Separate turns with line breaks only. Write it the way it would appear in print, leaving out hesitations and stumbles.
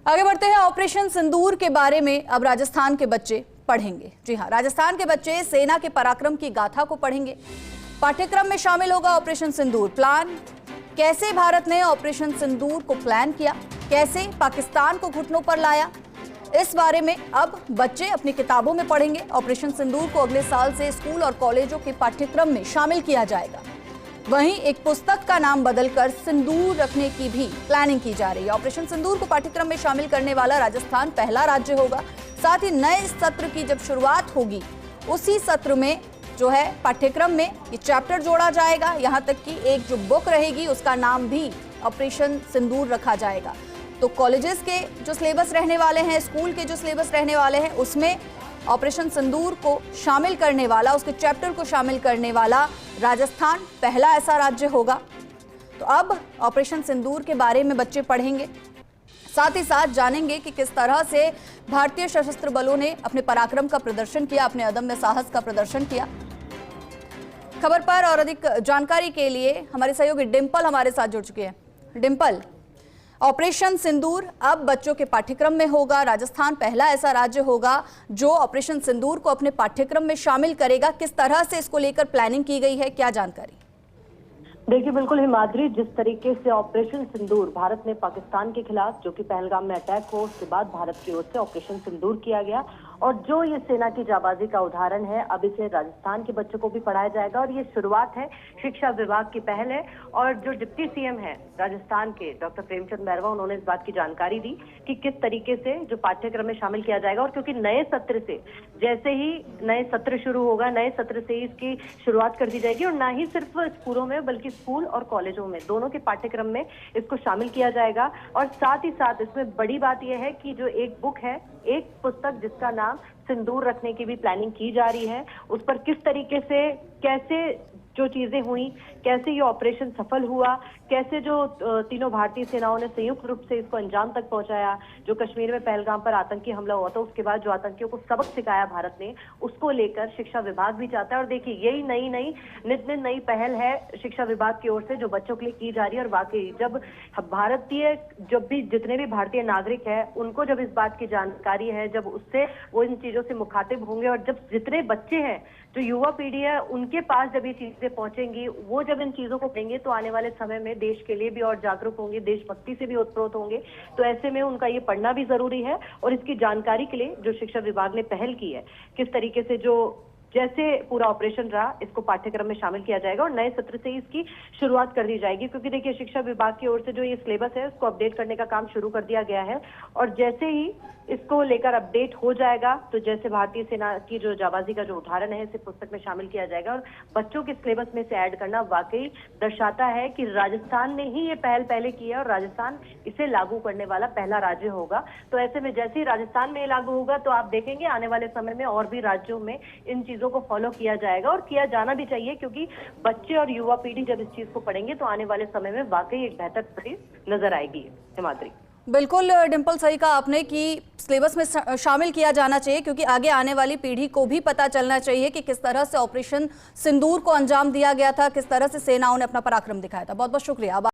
आगे बढ़ते हैं। ऑपरेशन सिंदूर के बारे में अब राजस्थान के बच्चे पढ़ेंगे। जी हां, राजस्थान के बच्चे सेना के पराक्रम की गाथा को पढ़ेंगे। पाठ्यक्रम में शामिल होगा ऑपरेशन सिंदूर। प्लान कैसे भारत ने ऑपरेशन सिंदूर को प्लान किया, कैसे पाकिस्तान को घुटनों पर लाया, इस बारे में अब बच्चे अपनी किताबों में पढ़ेंगे। ऑपरेशन सिंदूर को अगले साल से स्कूल और कॉलेजों के पाठ्यक्रम में शामिल किया जाएगा। वहीं एक पुस्तक का नाम बदलकर सिंदूर रखने की भी प्लानिंग की जा रही है। ऑपरेशन सिंदूर को पाठ्यक्रम में शामिल करने वाला राजस्थान पहला राज्य होगा। साथ ही नए सत्र की जब शुरुआत होगी, उसी सत्र में जो है पाठ्यक्रम में ये चैप्टर जोड़ा जाएगा। यहाँ तक कि एक जो बुक रहेगी उसका नाम भी ऑपरेशन सिंदूर रखा जाएगा। तो कॉलेजेस के जो सिलेबस रहने वाले हैं, स्कूल के जो सिलेबस रहने वाले हैं, उसमें ऑपरेशन सिंदूर को शामिल करने वाला, उसके चैप्टर को शामिल करने वाला राजस्थान पहला ऐसा राज्य होगा। तो अब ऑपरेशन सिंदूर के बारे में बच्चे पढ़ेंगे, साथ ही साथ जानेंगे कि किस तरह से भारतीय सशस्त्र बलों ने अपने पराक्रम का प्रदर्शन किया, अपने अदम्य साहस का प्रदर्शन किया। खबर पर और अधिक जानकारी के लिए हमारे सहयोगी डिंपल हमारे साथ जुड़ चुके हैं। डिंपल, ऑपरेशन सिंदूर अब बच्चों के पाठ्यक्रम में होगा। राजस्थान पहला ऐसा राज्य होगा जो ऑपरेशन सिंदूर को अपने पाठ्यक्रम में शामिल करेगा। किस तरह से इसको लेकर प्लानिंग की गई है, क्या जानकारी?
देखिए, बिल्कुल हिमाद्री, जिस तरीके से ऑपरेशन सिंदूर भारत ने पाकिस्तान के खिलाफ, जो कि पहलगाम में अटैक हो, उसके बाद भारत की ओर से ऑपरेशन सिंदूर किया गया और जो ये सेना की जाबाजी का उदाहरण है, अब इसे राजस्थान के बच्चों को भी पढ़ाया जाएगा। और ये शुरुआत है, शिक्षा विभाग की पहल है। और जो डिप्टी सीएम है राजस्थान के, डॉक्टर प्रेमचंद बैरवा, उन्होंने इस बात की जानकारी दी कि किस तरीके से जो पाठ्यक्रम में शामिल किया जाएगा। और क्योंकि नए सत्र से, जैसे ही नए सत्र शुरू होगा, नए सत्र से ही इसकी शुरुआत कर दी जाएगी और ना ही सिर्फ स्कूलों में बल्कि स्कूल और कॉलेजों में, दोनों के पाठ्यक्रम में इसको शामिल किया जाएगा। और साथ ही साथ इसमें बड़ी बात यह है कि जो एक बुक है, एक पुस्तक जिसका नाम सिंदूर रखने की भी प्लानिंग की जा रही है, उस पर किस तरीके से, कैसे जो चीजें हुई, कैसे ये ऑपरेशन सफल हुआ, कैसे जो तीनों भारतीय सेनाओं ने संयुक्त रूप से इसको अंजाम तक पहुंचाया, जो कश्मीर में पहलगाम पर आतंकी हमला हुआ था, उसके बाद जो आतंकियों को सबक सिखाया भारत ने, उसको लेकर शिक्षा विभाग भी चाहता है। और देखिए, यही नई नित नई पहल है शिक्षा विभाग की ओर से, जो बच्चों के लिए की जा रही है। और वाकई जब भारतीय, जब भी जितने भी भारतीय नागरिक है, उनको जब इस बात की जानकारी है, जब उससे वो इन चीजों से मुखातिब होंगे, और जब जितने बच्चे हैं, जो युवा पीढ़ी है, उनके पास जब ये चीजें पहुंचेंगी, वो जब इन चीजों को पढ़ेंगे, तो आने वाले समय में देश के लिए भी और जागरूक होंगे, देशभक्ति से भी ओतप्रोत होंगे। तो ऐसे में उनका ये पढ़ना भी जरूरी है। और इसकी जानकारी के लिए जो शिक्षा विभाग ने पहल की है, किस तरीके से जो जैसे पूरा ऑपरेशन रहा, इसको पाठ्यक्रम में शामिल किया जाएगा और नए सत्र से इसकी शुरुआत कर दी जाएगी। क्योंकि देखिए, शिक्षा विभाग की ओर से जो ये सिलेबस है, उसको अपडेट करने का काम शुरू कर दिया गया है। और जैसे ही इसको लेकर अपडेट हो जाएगा, तो जैसे भारतीय सेना की जो जाबाजी का जो उदाहरण है, इसे पुस्तक में शामिल किया जाएगा। और बच्चों के सिलेबस में से ऐड करना वाकई दर्शाता है कि राजस्थान ने ही ये पहल पहले की है और राजस्थान इसे लागू करने वाला पहला राज्य होगा। तो ऐसे में जैसे ही राजस्थान में लागू होगा, तो आप देखेंगे आने वाले समय में और भी राज्यों में इन चीजों को फॉलो किया जाएगा और किया जाना भी चाहिए। क्योंकि बच्चे और युवा पीढ़ी जब इस चीज को पढ़ेंगे, तो आने वाले समय में वाकई एक बेहतर तस्वीर नजर आएगी। हिमाद्री,
बिल्कुल डिंपल, सही कहा आपने कि सिलेबस में शामिल किया जाना चाहिए, क्योंकि आगे आने वाली पीढ़ी को भी पता चलना चाहिए कि किस तरह से ऑपरेशन सिंदूर को अंजाम दिया गया था, किस तरह से सेनाओं ने अपना पराक्रम दिखाया था। बहुत बहुत शुक्रिया।